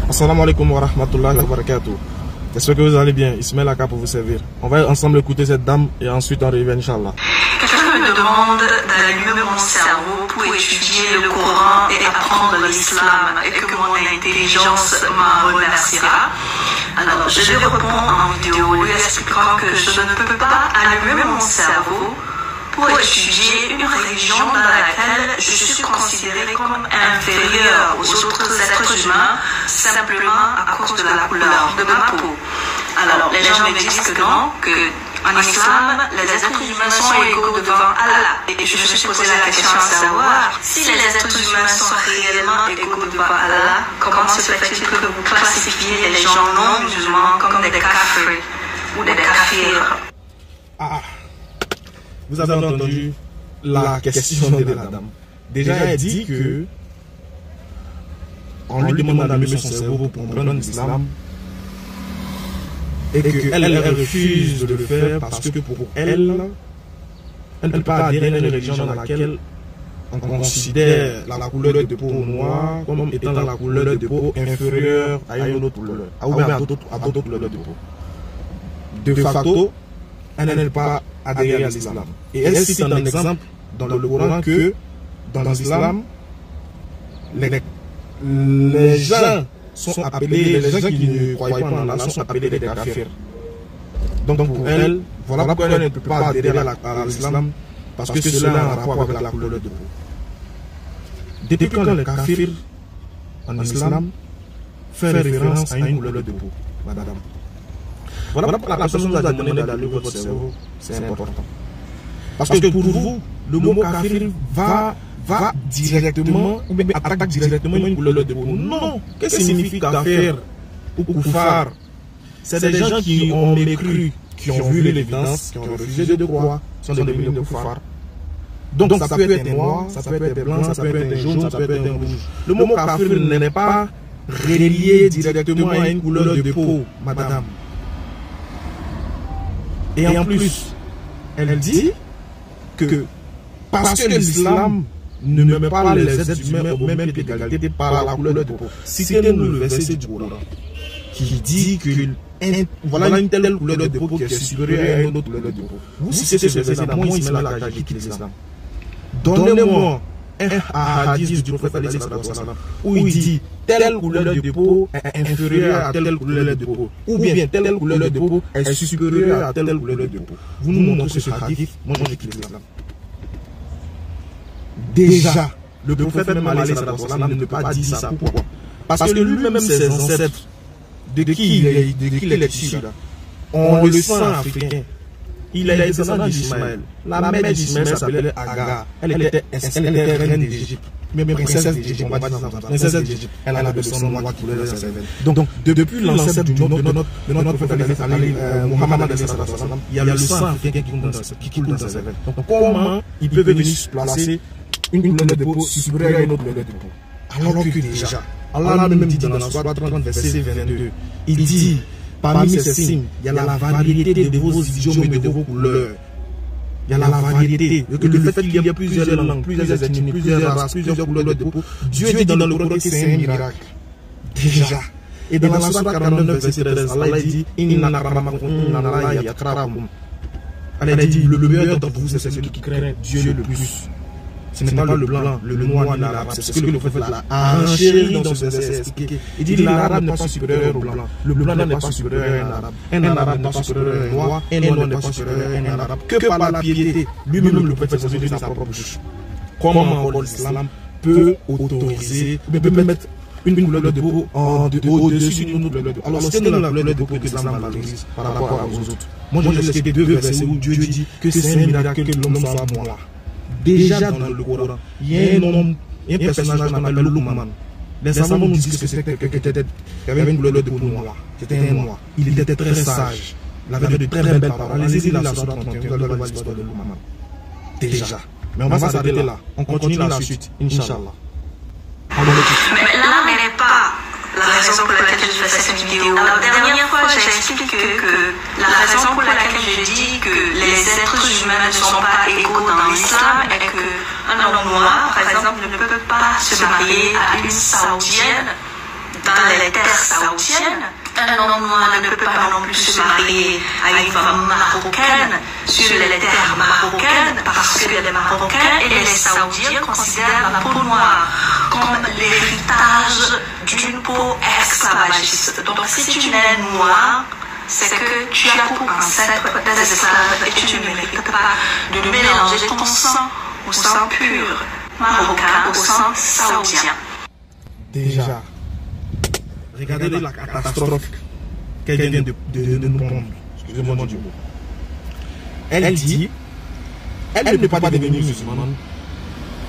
Assalamu alaikum wa rahmatullahi wa barakatuh. J'espère que vous allez bien. Ismaël Aka pour vous servir. On va ensemble écouter cette dame et ensuite on revient, Inch'Allah. Quelqu'un me demande d'allumer mon cerveau pour étudier le Coran et apprendre l'islam et que mon intelligence m'en remerciera. Alors, je lui réponds en vidéo, lui expliquant que je ne peux pas allumer mon cerveau pour étudier une religion dans laquelle je suis considéré comme inférieur aux autres êtres humains simplement à cause de la couleur de ma peau. Alors, les gens me disent que non, que en islam, les êtres humains sont égaux devant Allah. Et je me suis posé la question à savoir, si les êtres humains sont réellement égaux devant Allah, comment se fait-il que vous classifiez les gens non musulmans comme des kafirs ou des kafirs? Vous avez entendu la question de la dame. Déjà, elle dit que on lui demande d'allumer son cerveau pour comprendre l'islam et qu'elle refuse de le faire parce que pour elle ne peut pas adhérer à une religion dans laquelle on considère la couleur de peau noire comme étant la couleur de peau inférieure à une autre couleur, à d'autres couleurs de peau. De facto, elle n'est pas adhérer à l'islam. Et elle cite un exemple dans le Coran que dans l'islam, les gens sont appelés, les gens qui ne croient pas en Allah sont appelés des kafirs. Donc pour elle, voilà pourquoi elle ne peut pas adhérer à l'islam, parce que cela a un rapport avec la couleur de peau. Depuis quand les kafirs en islam fait référence à une couleur de peau, madame? Voilà pourquoi la personne vous a demandé d'allumer votre cerveau, c'est important. Parce que pour vous, le mot kafir va directement, ou même attaque directement une couleur de peau. Non! Qu'est-ce que signifie kafir ou koufar? C'est des gens qui ont mécru, qui ont vu l'évidence, qui ont refusé de croire, sont devenus des koufars. Donc ça peut être noir, ça peut être blanc, ça peut être jaune, ça peut être rouge. Le mot kafir n'est pas relié directement à une couleur de peau, madame. Et en plus, elle dit que parce que l'islam ne met pas les êtres humains au même pied d'égalité par la couleur de peau. Citez-nous le verset du Coran qui dit que voilà une telle couleur de peau qui est supérieure à une autre couleur de peau. Vous citez ce verset dans moi, Ismaël Aka, qui quitte l'islam. Donnez-moi un hadith du prophète où il dit telle couleur de peau est inférieure à telle couleur de peau, ou bien telle couleur de peau est supérieure à telle couleur de peau. Vous nous montrez ce hadith, moi je quitte l'islam. Déjà, le prophète même ne peut pas dire ça. Pourquoi? Parce que lui-même, ses ancêtres, de qui il est issu, on le sent africain. Il est descendant d'Ismaël. La mère d'Ismaël s'appelait Agar. Elle était reine d'Égypte. Mais princesse d'Égypte, on va dire ça. Princesse d'Égypte. Elle a le sang noir qui coulait dans sa veine. Donc, depuis l'ancêtre de notre prophète Mohammed, il y a le sang africain qui coule dans sa veine. Donc, comment il peut venir se placer une couleur de peau supérieure à une autre couleur de peau? Alors que déjà, Allah même dit dans la Sourate 30, verset 22, il dit, parmi ces signes, il y a la variété de vos idiomes et de vos couleurs. Il y a la variété. Le fait qu'il y a plusieurs langues, plusieurs ethnies, plusieurs races, plusieurs couleurs de peau. Dieu dit dans le Coran que c'est un miracle. Déjà. Et dans la Sourate 49, verset 13, Allah dit, Inna akramakum indallahi atqakum. Allah dit, le meilleur d'entre vous, c'est celui qui craint Dieu le plus. Ce n'est pas le blanc, le noir ni l'arabe. C'est ce que le prophète a enchéri dans ce verset expliqué. Il dit l'arabe n'est pas supérieur au blanc. Le blanc n'est pas supérieur à un arabe. Un arabe n'est pas supérieur à un noir. Un noir n'est pas supérieur à un arabe. Que par la piété, lui-même le prophète s'est dit dans sa propre bouche. Comment encore l'islam peut autoriser, peut mettre une couleur de peau au-dessus d'une autre couleur de peau? Alors c'est dans la couleur de peau que l'islam valorise par rapport aux autres. Moi je laisse deux versets où Dieu dit que c'est un miracle que l'homme soit moi. Déjà dans le Coran, il y a un homme, un personnage qu'on appelle Luqman. Les savants nous disent que c'était quelqu'un qui avait une couleur de peau noire. C'était un noir. Il était très sage. Il avait de très belles paroles. Allez-y, la Sourate 31, vous allez voir l'histoire de Luqman. Déjà. Mais on va s'arrêter là. On continue la suite, Inch'Allah. Mais là n'est pas la raison pour laquelle je fais cette vidéo. La dernière fois, j'ai expliqué que la raison pour laquelle je dis que les êtres humains ne sont pas égaux dans l'islam est qu'un homme noir, par exemple, ne peut pas se marier à une saoudienne dans les terres terre saoudienne, un homme noir ne peut pas non plus se marier à une femme marocaine sur les terres marocaines parce que les Marocains et les Saoudiens considèrent la peau noire comme l'héritage d'une peau esclavagiste. Donc si tu nais noir, c'est que tu as pour ancêtre des esclaves et tu ne mérites pas de mélanger ton sang au sang pur marocain au sang saoudien. Déjà, regardez la catastrophe qu'elle vient de nous prendre. Excusez-moi du mot. Elle dit, elle ne peut pas devenir musulmane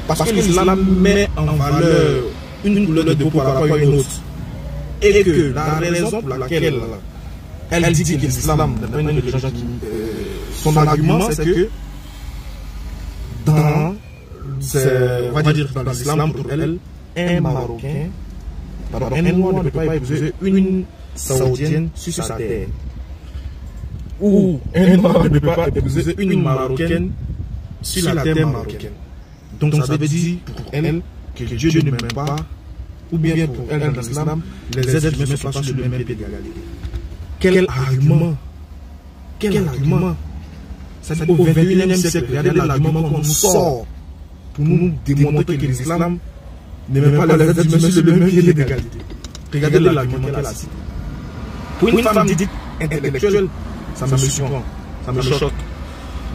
parce que l'islam met en valeur une couleur de peau par rapport à une autre. Et que la raison pour laquelle elle dit que l'islam, son argument, c'est que dans l'islam, pour elle, un Marocain, un noir ne peut pas épouser une Saoudienne sur sa terre. Ou un noir ne peut pas épouser une Marocaine sur la terre marocaine. Donc ça veut dire pour elle que Dieu ne m'aime pas, ou bien pour elle dans l'islam, les êtres humains sont pas sur le même pied d'égalité. Quel argument? Quel argument? Au 21e siècle, regardez l'argument qu'on nous sort pour nous démontrer que l'islam ne met pas les êtres humains sur le même pied d'égalité. Regardez l'argument qu'elle a cité. Pour une femme dite intellectuelle, ça me surprend, ça me choque.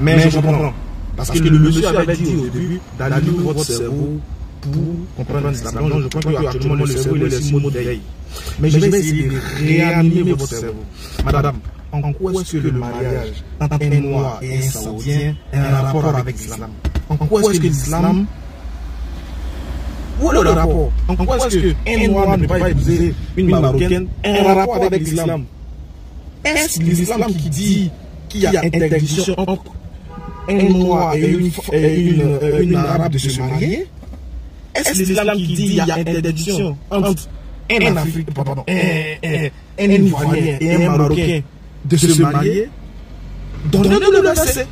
Mais je comprends. Parce que le monsieur avait dit au début d'allumer votre cerveau pour comprendre l'islam. Donc je pense qu'actuellement le cerveau il est sur mode d'ail. Mais je vais essayer de réanimer votre cerveau. Madame, en quoi est-ce que le mariage entre un noir et un saoudien a un rapport avec l'islam? En quoi est-ce que l'islam... Où est le rapport? En quoi est-ce qu'un noir ne peut pas épouser une marocaine a un rapport avec l'islam? Est-ce l'islam qui dit qu'il y a interdiction entre un noir et une arabe de se marier? Est-ce l'islam qui dit qu'il y a interdiction entre un Ivoirien et un Marocain de se marier? Donnez-nous le verset.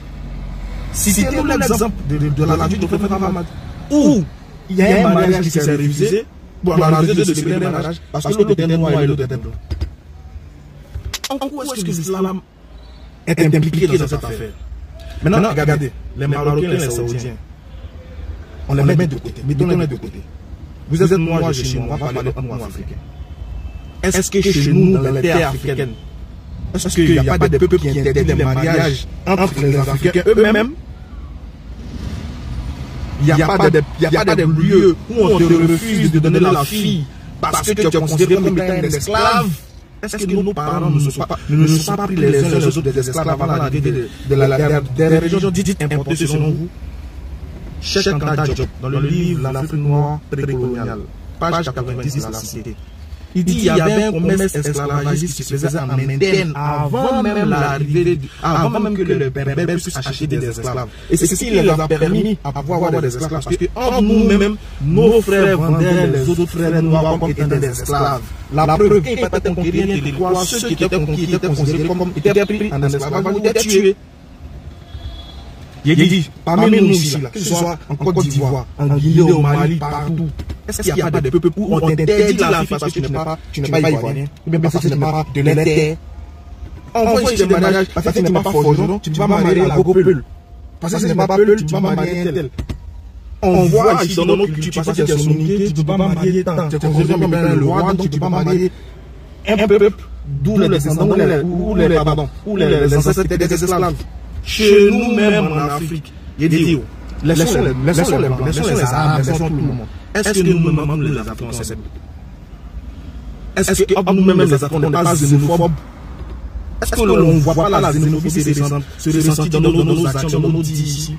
Citez-nous l'exemple de la vie du prophète Mohammed où il y a un mariage qui s'est refusé. Bon, on a refusé de célébrer un mariage parce que l'autre était noir et l'autre était blanc. En quoi est-ce que l'islam est impliqué dans cette affaire? Maintenant, regardez, les Marocains et les Saoudiens, on les met de côté, mettons-les de côté. Vous êtes noirs chez nous, on va parler de noirs africains. Est-ce que chez nous, dans les terres africaines, est-ce qu'il n'y a pas de peuples qui interdisent les mariages entre les Africains eux-mêmes? Il n'y a pas de lieu où on te refuse de donner la fille parce que tu es considéré comme étant un esclave. Est-ce que nos parents ne se sont pas pris les uns les autres des esclaves avant l'arrivée des régions dites importées selon vous? Cheikh Anta Diop, dans le livre L'Afrique noire précoloniale, page 90, il l'a cité. Il dit qu'il y avait un commerce esclavagiste qui se faisait en interne avant même l'arrivée, avant même que les Berbères puissent acheter des esclaves. Et c'est ce qui les a permis d'avoir des esclaves. Parce qu'entre nous-mêmes, nos frères vendaient les autres frères noirs comme étant des esclaves. La preuve, ils étaient conquérir un territoire, ceux qui étaient conquis étaient considérés comme étaient pris en esclavage, étaient tués. Il dit, parmi nous ici, que ce soit en Côte d'Ivoire, en Guinée, au Mali, partout, est-ce qu'il n'y a pas de peuples où on t'interdit la vie parce que tu n'es pas ivoirien, ou bien parce que tu n'es pas de la terre? On voit ici des mariages parce que tu n'es pas forgeron, tu vas marier la Gopel. Parce que ce n'est pas Peul, tu vas marier un tel. On voit ici dans notre culture, parce que tu es soninké, tu ne peux pas marier tant. Tu es considéré comme le roi, donc tu ne peux pas marier un peuple d'où les descendants, où les ancêtres étaient des esclaves. Chez nous-mêmes en Afrique, il dit, laissons les Arabes, laissons tout le monde. Est-ce que nous-mêmes les Africains sont Est-ce que nous-mêmes les Africains n'est pas xénophobes? Est-ce qu'on ne voit pas la xénophobie se ressentir dans nos actions, dans nos dits ici?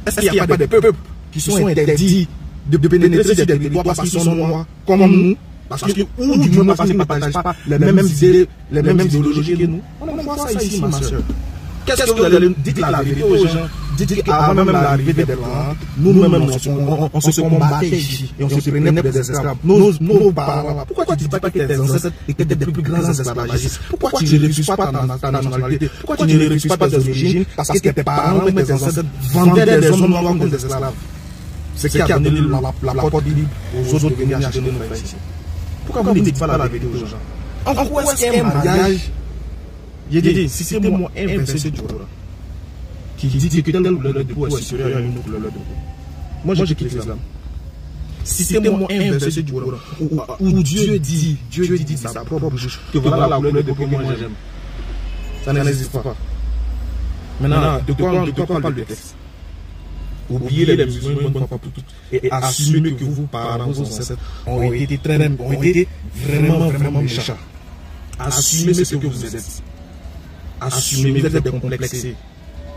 Est-ce qu'il n'y a pas des peuples qui sont interdits de pénétrer sur des territoires parce qu'ils sont noirs comme nous? Parce que, ou du moins parce qu'ils ne partagent pas les mêmes idéologies que nous? On voit ça ici, ma soeur. Qu'est-ce que vous allez dire la vérité aux gens? Dites qu'avant même l'arrivée des Blancs, nous-mêmes on se combattait ici et on se prenait pour des esclaves. Nos parents, pourquoi tu ne dis pas que tes ancêtres étaient des plus grands esclavagistes? Pourquoi tu ne refuses pas ta nationalité? Pourquoi tu ne refuses pas tes origines? Parce que tes parents et tes ancêtres vendaient des hommes noirs comme des esclaves. C'est ce qui a donné la porte libre aux autres de venir acheter nos frères ici. Pourquoi vous ne dites pas la vérité aux gens? En quoi est-ce qu'un mariage, j'ai dit, si c'était moi un verset du Coran qui dit que telle couleur de peau est supérieure à une autre couleur de peau, moi je quitte l'islam. Si c'était moi un verset du Coran où Dieu dit de sa propre bouche que voilà la couleur de peau que moi j'aime, ça n'existe pas. Maintenant, de quoi parle le texte? Oubliez les musulmans une bonne fois pour toutes et assumez que vous, par vos ancêtres, ont été vraiment méchants. Assumez ce que vous êtes. Assumez que vous êtes décomplexés.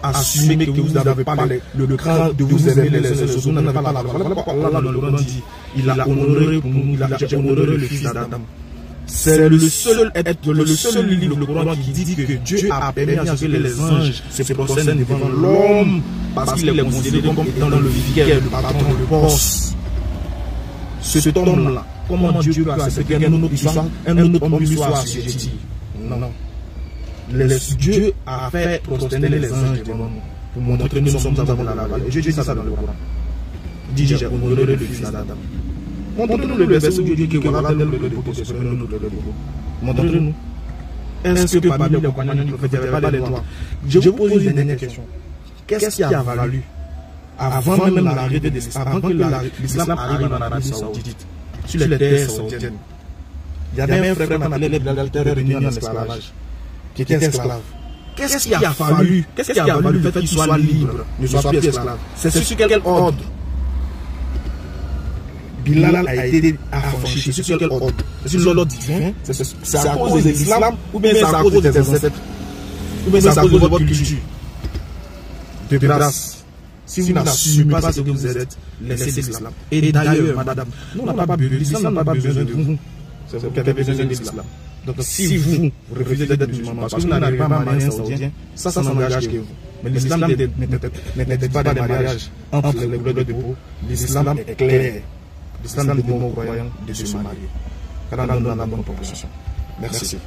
Assumez que vous n'avez pas le cran de vous aimer les uns les autres. Vous n'avez pas la loi. Voilà pourquoi Allah dans le Coran dit il a honoré pour nous, il a honoré le fils d'Adam. C'est le seul livre, le Coran, qui dit que Dieu a permis à ce que les anges se prosternent devant l'homme parce qu'il est considéré comme étant le vicaire, le patron, le boss. Cet homme-là, comment Dieu peut accepter qu'un autre homme lui soit assujetti? Non. Dieu a fait prosterner les anges devant nous pour montrer que nous sommes avant la valeur. Dieu dit ça dans le Coran. Dit j'ai honoré le fils d'Adam. Montrez-nous le verset où Dieu dit que voilà tel le dépôt, c'est selon nous le dépôt. Montrez-nous. Est-ce que parmi les compagnons du prophète, il n'y avait pas les trois? Je vous pose une dernière question. Qu'est-ce qui a valu, avant même l'arrivée de l'islam, avant que l'islam arrive en Arabie Saoudite, sur les terres saoudiennes, il y avait un frère qu'on appelait les Galataires réunis en esclavage, qui était esclave. Qu'est-ce qui a valu le fait qu'il soit libre, ne soit plus esclave? C'est sur quel ordre Bilal a été affranchi? C'est sur quel ordre? C'est sur l'ordre divin? C'est à cause de l'islam ou bien c'est à cause des ancêtres? Ou bien c'est à cause de votre culture? De grâce, si vous n'assumez pas ce que vous êtes, laissez l'islam. Et d'ailleurs, madame, nous n'avons pas besoin, l'islam n'a pas besoin de vous. C'est vous qui avez besoin de l'islam. Donc si vous refusez d'être musulman parce que vous n'avez pas un mariage saoudien, ça n'engage que vous. Mais l'islam n'était pas des mariages entre les couleurs de peau. L'islam est clair. L'islam demande aux croyants de se marier. Car nous dans la bonne proposition. Merci.